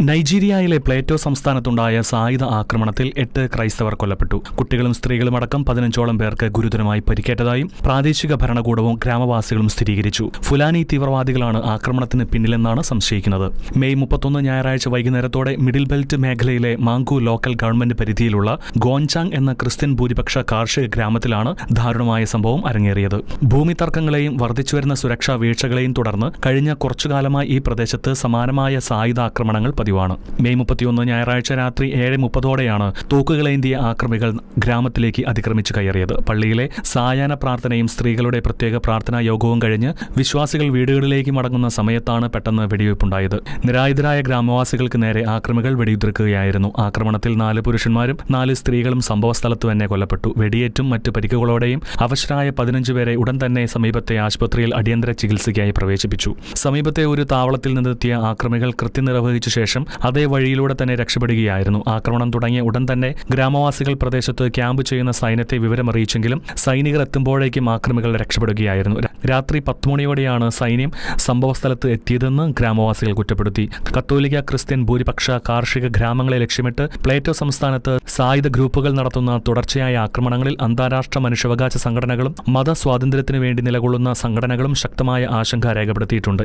നൈജീരിയയിലെ Plato സംസ്ഥാനത്തുണ്ടായ സായുധ ആക്രമണത്തിൽ 8 ക്രൈസ്തവർ കൊല്ലപ്പെട്ടു. കുട്ടികളും സ്ത്രീകളും അടക്കം 15ഓളം പേർക്ക് ഗുരുതരമായി പരിക്കേറ്റതായും പ്രാദേശിക ഭരണകൂടവും ഗ്രാമവാസികളും സ്ഥിരീകരിച്ചു. ഫുലാനി തീവ്രവാദികളാണ് ആക്രമണത്തിന് പിന്നിലെന്നാണ് സംശയിക്കുന്നത്. മെയ് 31 ഞായറാഴ്ച വൈകുന്നേരത്തോടെ മിഡിൽ ബെൽറ്റ് മേഖലയിലെ മാങ്കു ലോക്കൽ ഗവൺമെന്റ് പരിധിയിലുള്ള ഗോൻചാങ് എന്ന ക്രിസ്ത്യൻ ഭൂരിപക്ഷ കാർഷിക ഗ്രാമത്തിലാണ് ദാരുണമായ സംഭവം അരങ്ങേറിയത്. ഭൂമി തർക്കങ്ങളെയും വർദ്ധിച്ചുവരുന്ന സുരക്ഷാ വീഴ്ചകളെയും തുടർന്ന് കഴിഞ്ഞ കുറച്ചുകാലമായി ഈ പ്രദേശത്ത് സമാനമായ സായുധ ആക്രമണങ്ങൾ പതിവാണ്. മെയ് 31 ഞായറാഴ്ച രാത്രി 7:30ഓടെയാണ് തൂക്കുകളേന്തിയ ആക്രമികൾ ഗ്രാമത്തിലേക്ക് അതിക്രമിച്ചു കയറിയത്. പള്ളിയിലെ സായാഹ്ന പ്രാർത്ഥനയും സ്ത്രീകളുടെ പ്രത്യേക പ്രാർത്ഥനാ യോഗവും കഴിഞ്ഞ് വിശ്വാസികൾ വീടുകളിലേക്ക് മടങ്ങുന്ന സമയത്താണ് പെട്ടെന്ന് വെടിവയ്പുണ്ടായത്. നിരായുധരായ ഗ്രാമവാസികൾക്ക് നേരെ ആക്രമികൾ വെടിയുതിർക്കുകയായിരുന്നു. ആക്രമണത്തിൽ 4 പുരുഷന്മാരും 4 സ്ത്രീകളും സംഭവസ്ഥലത്ത് തന്നെ കൊല്ലപ്പെട്ടു. വെടിയേറ്റും മറ്റു പരിക്കുകളോടെയും അവശരായ 15 പേരെ ഉടൻ തന്നെ സമീപത്തെ ആശുപത്രിയിൽ അടിയന്തര ചികിത്സയ്ക്കായി പ്രവേശിപ്പിച്ചു. സമീപത്തെ ഒരു താവളത്തിൽ നിന്നെത്തിയ ആക്രമികൾ കൃത്യം നിർവഹിച്ച ശേഷം അതേ വഴിയിലൂടെ തന്നെ രക്ഷപ്പെടുകയായിരുന്നു. ആക്രമണം തുടങ്ങിയ ഉടൻ തന്നെ ഗ്രാമവാസികൾ പ്രദേശത്ത് ക്യാമ്പ് ചെയ്യുന്ന സൈന്യത്തെ വിവരമറിയിച്ചെങ്കിലും സൈനികർ എത്തുമ്പോഴേക്കും ആക്രമികൾ രക്ഷപ്പെടുകയായിരുന്നു. രാത്രി 10 മണിയോടെയാണ് സൈന്യം സംഭവസ്ഥലത്ത് എത്തിയതെന്ന് ഗ്രാമവാസികൾ കുറ്റപ്പെടുത്തി. കത്തോലിക്ക ക്രിസ്ത്യൻ ഭൂരിപക്ഷ കാർഷിക ഗ്രാമങ്ങളെ ലക്ഷ്യമിട്ട് പ്ലേറ്റോ സംസ്ഥാനത്ത് സായുധ ഗ്രൂപ്പുകൾ നടത്തുന്ന തുടർച്ചയായ ആക്രമണങ്ങളിൽ അന്താരാഷ്ട്ര മനുഷ്യാവകാശ സംഘടനകളും മത സ്വാതന്ത്ര്യത്തിനു വേണ്ടി നിലകൊള്ളുന്ന സംഘടനകളും ശക്തമായ ആശങ്ക രേഖപ്പെടുത്തിയിട്ടുണ്ട്.